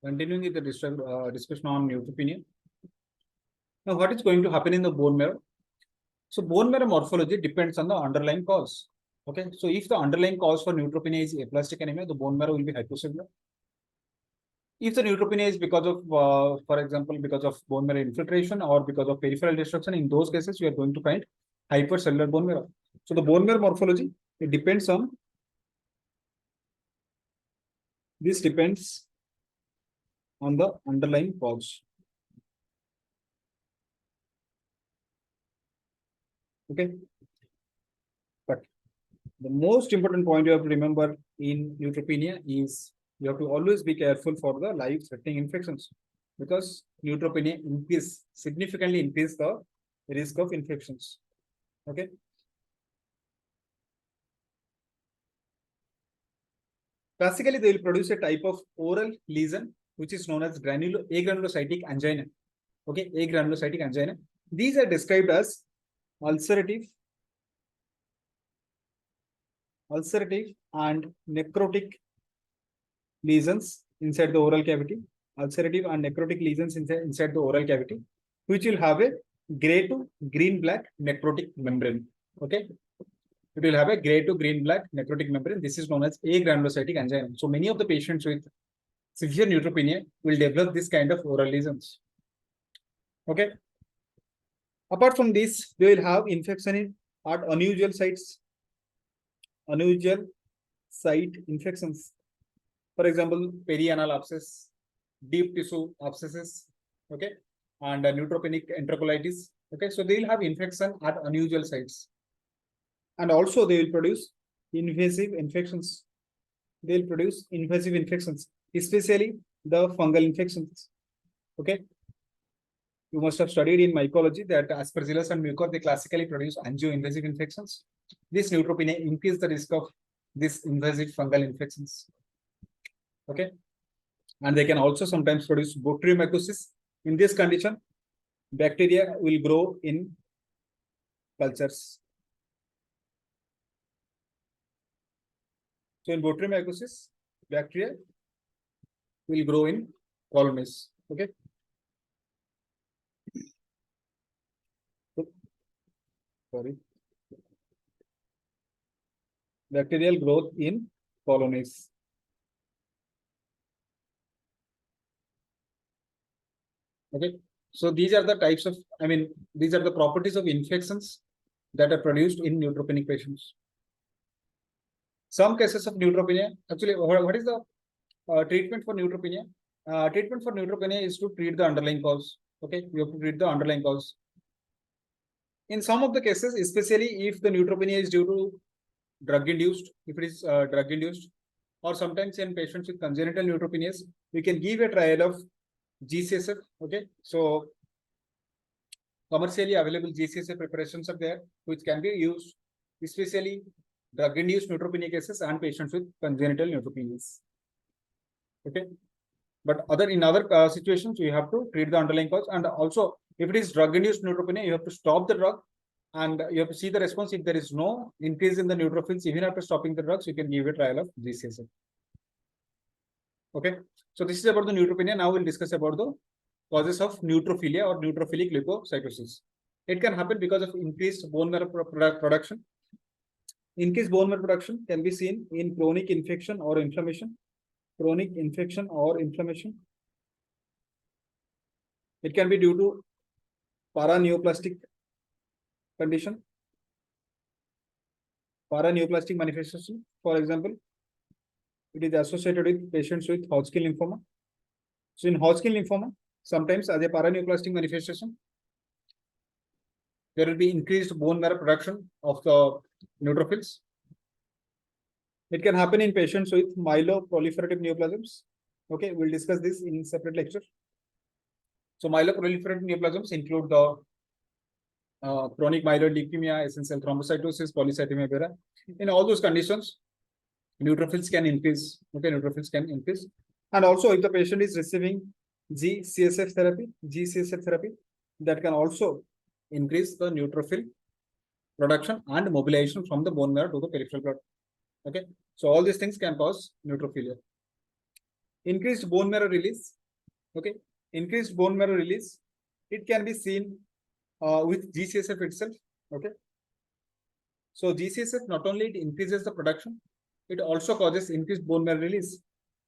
Continuing with the discussion on neutropenia. Now, what is going to happen in the bone marrow? So, bone marrow morphology depends on the underlying cause. Okay, so if the underlying cause for neutropenia is aplastic anemia, the bone marrow will be hypocellular. If the neutropenia is because of, for example, because of bone marrow infiltration or because of peripheral destruction, in those cases, you are going to find hypercellular bone marrow. So, the bone marrow morphology, it depends on, this depends on the underlying cause. Okay, but the most important point you have to remember in neutropenia is you have to always be careful for the life-threatening infections, because neutropenia significantly increase the risk of infections. Okay. Classically, they will produce a type of oral lesion which is known as agranulocytic angina. Okay, agranulocytic angina. These are described as ulcerative and necrotic lesions inside the oral cavity. Ulcerative and necrotic lesions inside the oral cavity, which will have a gray to green-black necrotic membrane. Okay, it will have a gray to green-black necrotic membrane. This is known as agranulocytic angina. So many of the patients with severe neutropenia will develop this kind of oral lesions. Okay. Apart from this, they will have infection at unusual sites, unusual site infections. For example, perianal abscess, deep tissue abscesses, okay, and neutropenic enterocolitis. Okay, so they will have infection at unusual sites, and also they will produce invasive infections. They will produce invasive infections, especially the fungal infections. Okay, you must have studied in mycology that Aspergillus and Mucor, they classically produce angio-invasive infections. This neutropenia increases the risk of these invasive fungal infections. Okay, and they can also sometimes produce botryomacosis. In this condition, bacteria will grow in cultures. So in botryomacosis, bacteria will grow in colonies. Okay. Sorry. Bacterial growth in colonies. Okay. So these are the types of, these are the properties of infections that are produced in neutropenic patients. Some cases of neutropenia, actually, what is the treatment for neutropenia? Treatment for neutropenia is to treat the underlying cause. Okay, you have to treat the underlying cause. In some of the cases, especially if the neutropenia is due to drug-induced, if it is drug-induced, or sometimes in patients with congenital neutropenias, we can give a trial of GCSF. Okay, so commercially available GCSF preparations are there, which can be used, especially drug-induced neutropenia cases and patients with congenital neutropenias. Okay, but in other situations, you have to treat the underlying cause, and also if it is drug-induced neutropenia, you have to stop the drug, and you have to see the response. If there is no increase in the neutrophils, even after stopping the drugs, you can give a trial of GCSF. Okay, so this is about the neutropenia. Now we'll discuss about the causes of neutrophilia or neutrophilic leukocytosis. It can happen because of increased bone marrow production. Increased bone marrow production can be seen in chronic infection or inflammation. Chronic infection or inflammation. It can be due to paraneoplastic condition. Paraneoplastic manifestation, for example, it is associated with patients with Hodgkin lymphoma. So in Hodgkin lymphoma, sometimes as a paraneoplastic manifestation, there will be increased bone marrow production of the neutrophils. It can happen in patients with myeloproliferative neoplasms. Okay, we'll discuss this in separate lecture. So myeloproliferative neoplasms include the chronic myeloid leukemia, essential thrombocytosis, polycythemia vera. In all those conditions, neutrophils can increase. Okay, neutrophils can increase. And also, if the patient is receiving GCSF therapy, that can also increase the neutrophil production and mobilization from the bone marrow to the peripheral blood. Okay, so all these things can cause neutrophilia. increased bone marrow release. Okay, increased bone marrow release. It can be seen with GCSF itself. Okay, so GCSF not only it increases the production, it also causes increased bone marrow release.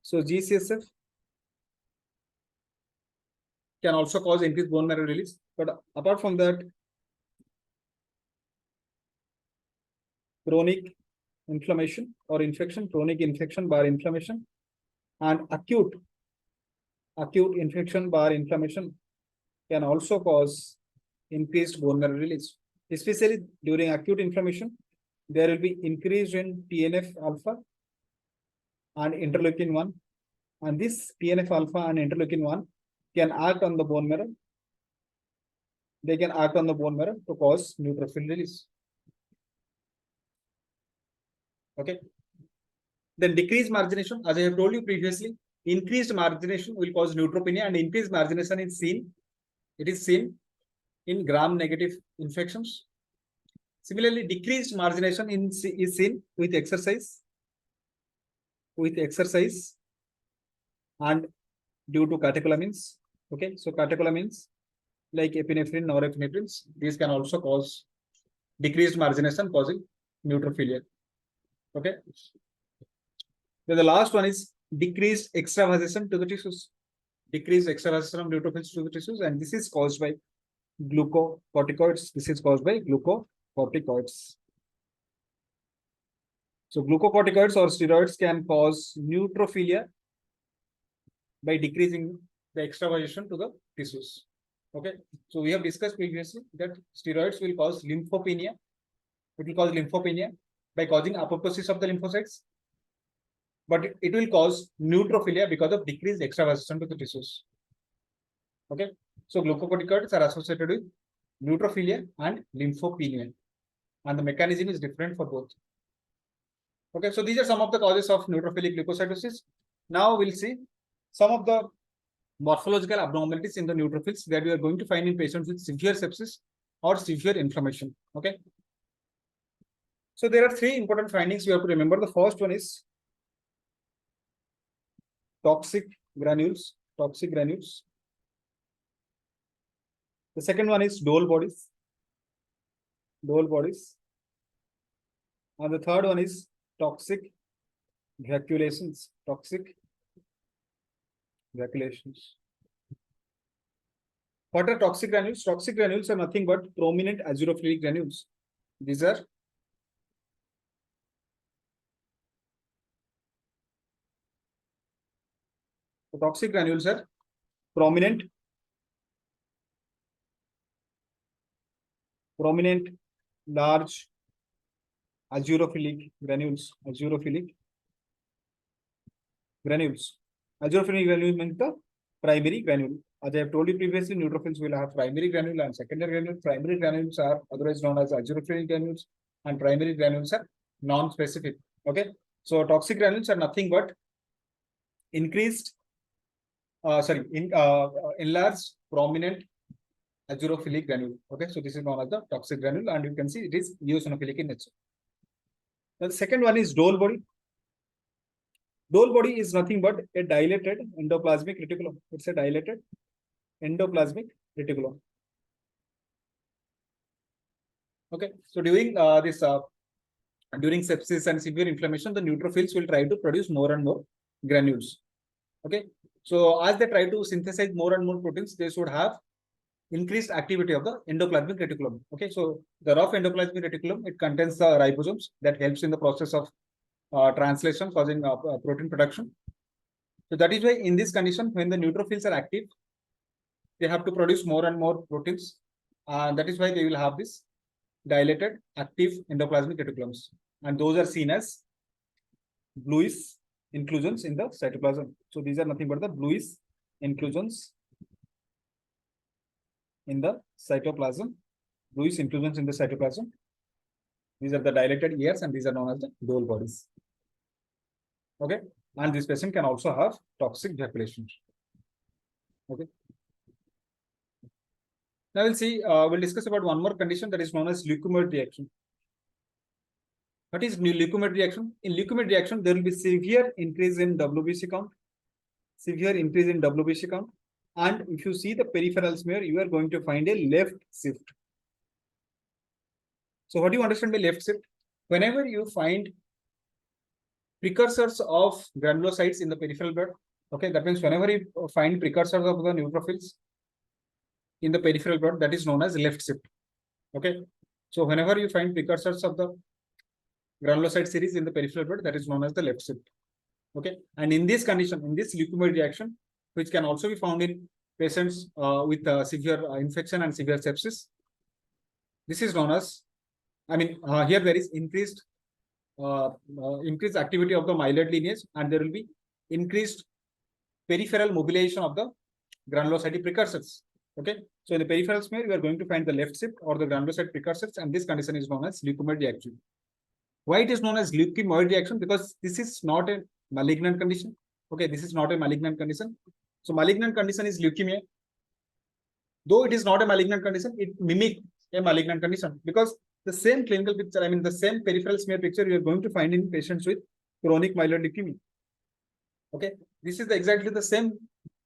So GCSF can also cause increased bone marrow release. But apart from that, chronic inflammation or infection, chronic infection bar inflammation, and acute infection bar inflammation can also cause increased bone marrow release. Especially during acute inflammation, there will be increase in TNF alpha and interleukin 1. And this TNF alpha and interleukin 1 can act on the bone marrow. They can act on the bone marrow to cause neutrophil release. Okay. Then decreased margination, as I have told you previously, increased margination will cause neutropenia, and increased margination is seen. It is seen in gram-negative infections. Similarly, decreased margination is seen with exercise. And due to catecholamines. Okay, so catecholamines like epinephrine, norepinephrine, these can also cause decreased margination, causing neutrophilia. Okay. Then the last one is decreased extravasation to the tissues. Decreased extravasation of neutrophils to the tissues, and this is caused by glucocorticoids. So glucocorticoids or steroids can cause neutrophilia by decreasing the extravasation to the tissues. Okay, so we have discussed previously that steroids will cause lymphopenia. It will cause lymphopenia by causing apoptosis of the lymphocytes, but it will cause neutrophilia because of decreased extravasation to the tissues. Okay, so glucocorticoids are associated with neutrophilia and lymphopenia, and the mechanism is different for both. Okay, so these are some of the causes of neutrophilic leukocytosis. Now we'll see some of the morphological abnormalities in the neutrophils that we are going to find in patients with severe sepsis or severe inflammation. Okay. So there are three important findings you have to remember. The first one is toxic granules. The second one is dull bodies. And the third one is toxic vacuolations. What are toxic granules? Toxic granules are nothing but prominent azurophilic granules. These are the toxic granules are prominent large azurophilic granules. Azurophilic granules means the primary granule. As I have told you previously, neutrophils will have primary granule and secondary granule. Primary granules are otherwise known as azurophilic granules, and primary granules are non-specific. Okay, so toxic granules are nothing but enlarged prominent azurophilic granule. Okay, so this is known as the toxic granule, and you can see it is eosinophilic in nature. The second one is dull body. Dull body is nothing but a dilated endoplasmic reticulum. It's a dilated endoplasmic reticulum. Okay, so during during sepsis and severe inflammation, the neutrophils will try to produce more and more granules. Okay, so as they try to synthesize more and more proteins, they should have increased activity of the endoplasmic reticulum. Okay, so the rough endoplasmic reticulum, it contains the ribosomes that helps in the process of translation, causing protein production. So that is why in this condition, when the neutrophils are active, they have to produce more and more proteins. That is why they will have this dilated active endoplasmic reticulums, and those are seen as bluish inclusions in the cytoplasm. So these are nothing but the bluish inclusions in the cytoplasm. These are the dilated ears, and these are known as the dull bodies. Okay, and this patient can also have toxic vacuolations. Okay. Now we'll see. We'll discuss about one more condition that is known as leukocyte reaction. What is leukocyte reaction? In leukocyte reaction, there will be severe increase in WBC count. severe increase in WBC count. And if you see the peripheral smear, you are going to find a left shift. So what do you understand by left shift? Whenever you find precursors of granulocytes in the peripheral blood, okay, that means whenever you find precursors of the neutrophils in the peripheral blood, that is known as left shift. Okay, so whenever you find precursors of the granulocyte series in the peripheral blood, that is known as the left shift. Okay, and in this condition, in this leukemia reaction, which can also be found in patients with severe infection and severe sepsis, this is known as, here there is increased activity of the myeloid lineage, and there will be increased peripheral mobilization of the granulocyte precursors. Okay, so in the peripheral smear, we are going to find the left shift or the granulocyte precursors, and this condition is known as leukemia reaction. Why it is known as leukemia reaction? Because this is not a malignant condition. Okay, this is not a malignant condition. So malignant condition is leukemia. Though it is not a malignant condition, it mimics a malignant condition, because the same clinical picture, the same peripheral smear picture you are going to find in patients with chronic myeloid leukemia. Okay, this is exactly the same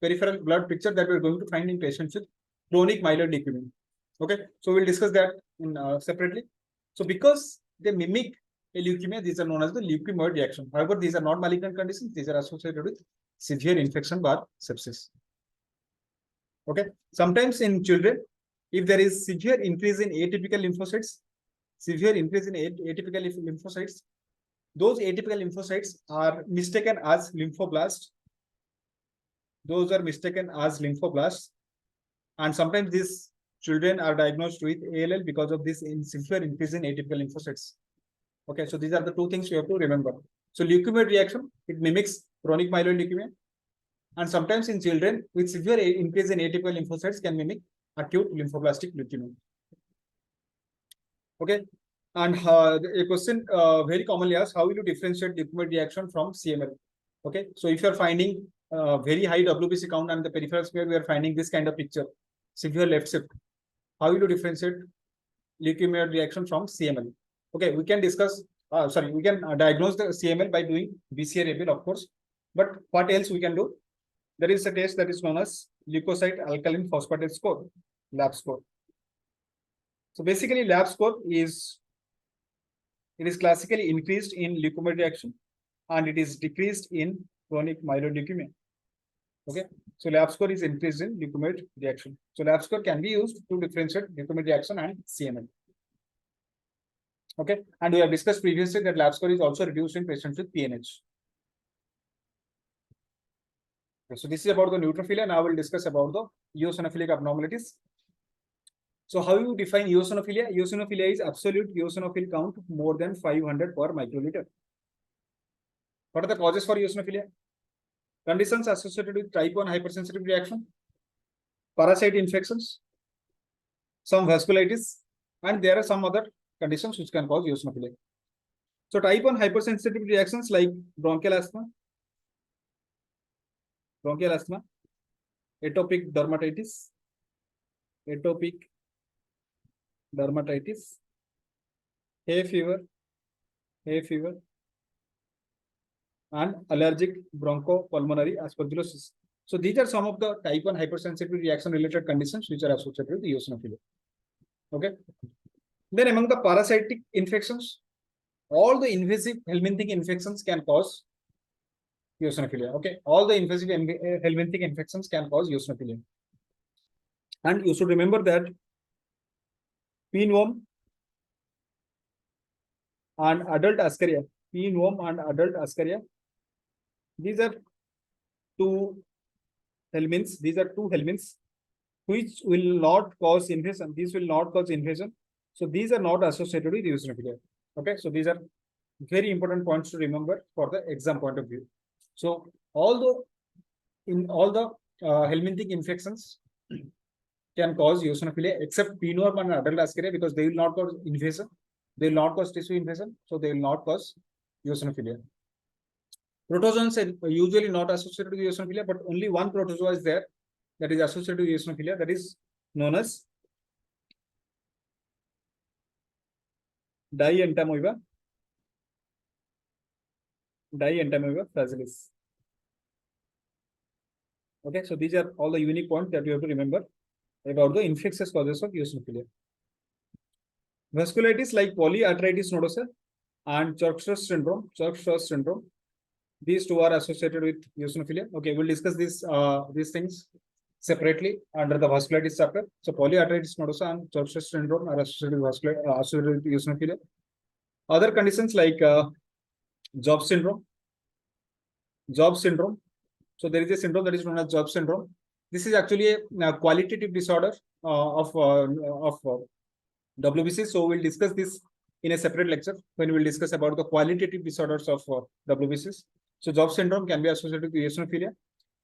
peripheral blood picture that we are going to find in patients with chronic myeloid leukemia. Okay, so we'll discuss that in separately. So because they mimic a leukemia, these are known as the leukemia reaction. However, these are not malignant conditions. These are associated with severe infection by sepsis. Okay, sometimes in children, if there is severe increase in atypical lymphocytes, those atypical lymphocytes are mistaken as lymphoblasts. Those are mistaken as lymphoblasts, and sometimes these children are diagnosed with ALL because of this severe increase in atypical lymphocytes. Okay, so these are the two things you have to remember. So leukemia reaction, it mimics chronic myeloid leukemia, and sometimes in children with severe increase in atypical lymphocytes can mimic acute lymphoblastic leukemia. Okay, and a question very commonly asked: how will you differentiate leukemia reaction from CML? Okay, so if you are finding very high WBC count and the peripheral smear, we are finding this kind of picture, severe left shift. How will you differentiate leukemia reaction from CML? Okay, we can discuss. We can diagnose the CML by doing BCR-ABL, of course. But what else we can do? There is a test that is known as leukocyte alkaline phosphatase score, lab score. So basically, lab score is classically increased in leukemia reaction, and it is decreased in chronic myeloid leukemia. Okay, so lab score is increased in leukemia reaction. So lab score can be used to differentiate leukemia reaction and CML. Okay, and we have discussed previously that lab score is also reduced in patients with PNH. Okay, so this is about the neutrophilia. Now we'll discuss about the eosinophilic abnormalities. So how you define eosinophilia? Eosinophilia is absolute eosinophil count more than 500 per microliter. What are the causes for eosinophilia? Conditions associated with type 1 hypersensitive reaction, parasite infections, some vasculitis, and there are some other conditions which can cause eosinophilia. So type 1 hypersensitive reactions like bronchial asthma, atopic dermatitis, hay fever, and allergic bronchopulmonary aspergillosis. So these are some of the type 1 hypersensitive reaction related conditions which are associated with eosinophilia. Okay. Then among the parasitic infections, all the invasive helminthic infections can cause eosinophilia. Okay, all the invasive helminthic infections can cause eosinophilia. And you should remember that pinworm and adult Ascaria, these are two helminths which will not cause invasion. These will not cause invasion. So these are not associated with eosinophilia. Okay, so these are very important points to remember for the exam point of view. So although in all the helminthic infections can cause eosinophilia except pinworm and adult Ascaria, because they will not cause invasion, they will not cause tissue invasion, so they will not cause eosinophilia. Protozoans are usually not associated with eosinophilia, but only one protozoa is there that is associated with eosinophilia, that is known as Dientamoeba fragilis. Okay, so these are all the unique points that you have to remember about the infectious causes of eosinophilia. Vasculitis like polyarteritis nodosa and Church syndrome. These two are associated with eosinophilia. Okay, we'll discuss these things separately under the vasculitis chapter. So polyarteritis nodosa and Church syndrome are associated with eosinophilia. Other conditions like Job syndrome. So there is a syndrome that is known as Job syndrome. This is actually a qualitative disorder of WBC. So we'll discuss this in a separate lecture when we'll discuss about the qualitative disorders of WBCs. So Job syndrome can be associated with eosinophilia,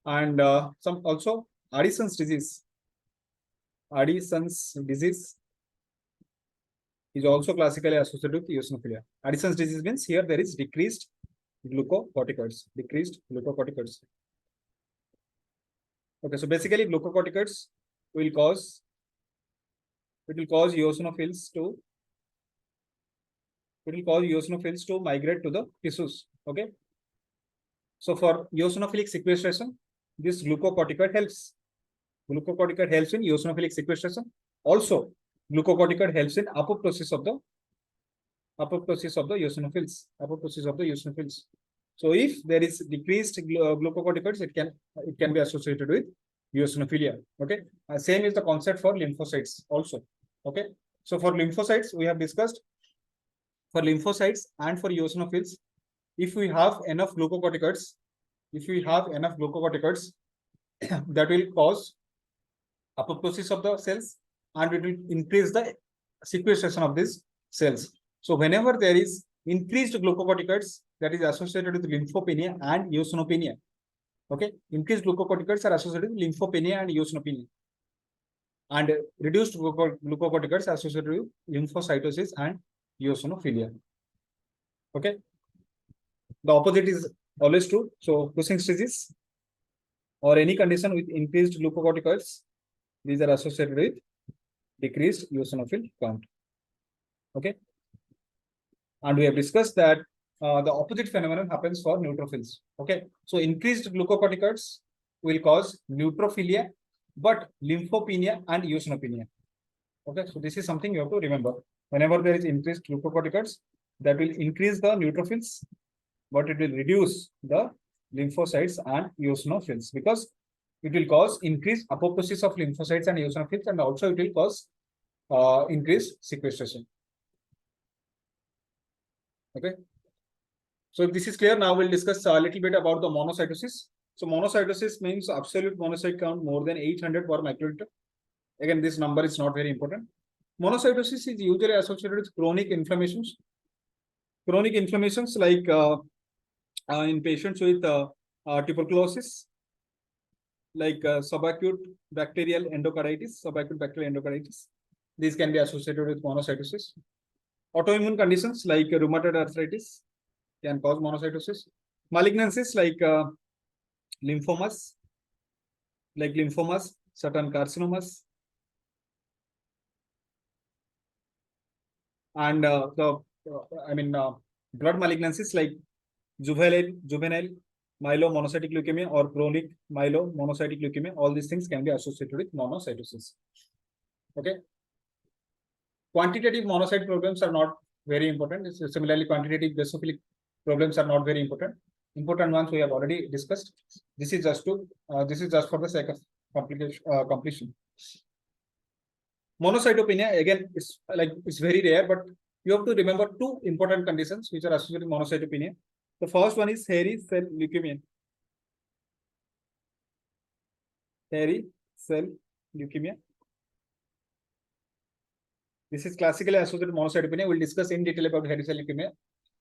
and some also Addison's disease. Addison's disease is also classically associated with eosinophilia. Addison's disease means here there is decreased glucocorticoids. Okay, so basically glucocorticoids will cause eosinophils to migrate to the tissues. Okay, so for eosinophilic sequestration, this glucocorticoid helps. Glucocorticoid helps in eosinophilic sequestration. Also, glucocorticoid helps in apoptosis of the eosinophils. So if there is decreased glucocorticoids, it can be associated with eosinophilia. Okay, same is the concept for lymphocytes also. Okay, so for lymphocytes we have discussed. For lymphocytes and for eosinophils, if we have enough glucocorticoids, that will cause apoptosis of the cells and it will increase the sequestration of these cells. So whenever there is increased glucocorticoids, that is associated with lymphopenia and eosinopenia. Okay, increased glucocorticoids are associated with lymphopenia and eosinopenia, and reduced glucocorticoids are associated with lymphocytosis and eosinophilia. Okay, the opposite is always true. So Cushing's disease or any condition with increased glucocorticoids, these are associated with decreased eosinophil count. Okay, and we have discussed that the opposite phenomenon happens for neutrophils. Okay, so increased glucocorticoids will cause neutrophilia, but lymphopenia and eosinopenia. Okay, so this is something you have to remember. Whenever there is increased glucocorticoids, that will increase the neutrophils, but it will reduce the lymphocytes and eosinophils, because it will cause increased apoptosis of lymphocytes and eosinophils, and also it will cause increased sequestration. Okay, so if this is clear, now we'll discuss a little bit about the monocytosis. So monocytosis means absolute monocyte count more than 800 per microliter. Again, this number is not very important. Monocytosis is usually associated with chronic inflammations. Chronic inflammations like in patients with tuberculosis, like subacute bacterial endocarditis. These can be associated with monocytosis. Autoimmune conditions like rheumatoid arthritis can cause monocytosis. Malignancies like lymphomas, certain carcinomas, and blood malignancies like juvenile myelomonocytic leukemia or chronic myelomonocytic leukemia. All these things can be associated with monocytosis. Okay. Quantitative monocyte problems are not very important. Similarly, quantitative basophilic problems are not very important. Important ones we have already discussed. This is just for the sake of completion. Monocytopenia, again, it's very rare, but you have to remember two important conditions which are associated with monocytopenia. The first one is hairy cell leukemia. Hairy cell leukemia. This is classically associated with monocytopenia. We'll discuss in detail about hairy cell leukemia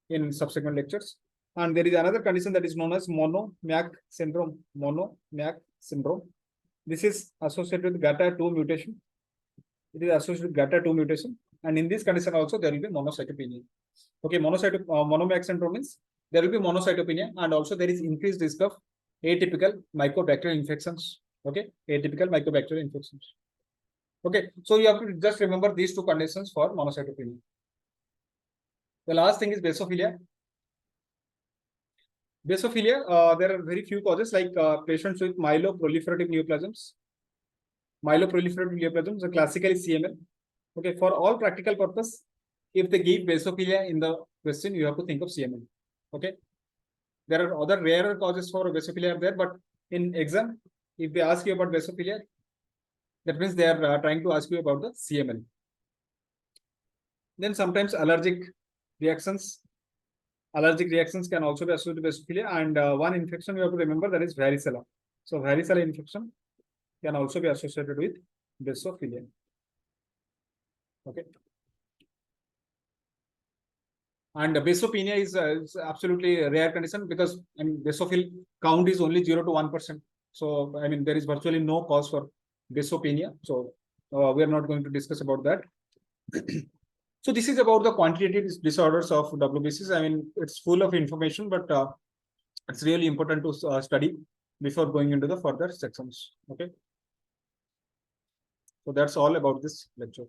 in subsequent lectures. And there is another condition that is known as mono-MAC syndrome. This is associated with GATA2 mutation. It is associated with GATA2 mutation. And in this condition also, there will be monocytopenia. Okay, mono-MAC syndrome means there will be monocytopenia, and also there is increased risk of atypical mycobacterial infections. Okay, atypical mycobacterial infections. Okay, so you have to just remember these two conditions for monocytopenia. The last thing is basophilia. Basophilia, there are very few causes like patients with myeloproliferative neoplasms. Myeloproliferative neoplasms are classically CML. Okay, for all practical purpose, if they give Basophilia in the question, you have to think of CML. Okay, there are other rarer causes for Basophilia there, but in exam, if they ask you about Basophilia, that means they are trying to ask you about the CML. Then sometimes allergic reactions. Allergic reactions can also be associated with Basophilia, and one infection you have to remember, that is varicella. So varicella infection can also be associated with Basophilia. Okay. And Basopenia is absolutely a rare condition because basophil count is only 0 to 1%. So I mean there is virtually no cause for Basopenia. So we are not going to discuss about that. So this is about the quantitative disorders of WBCs. I mean it's full of information, but it's really important to study before going into the further sections. Okay. So that's all about this lecture.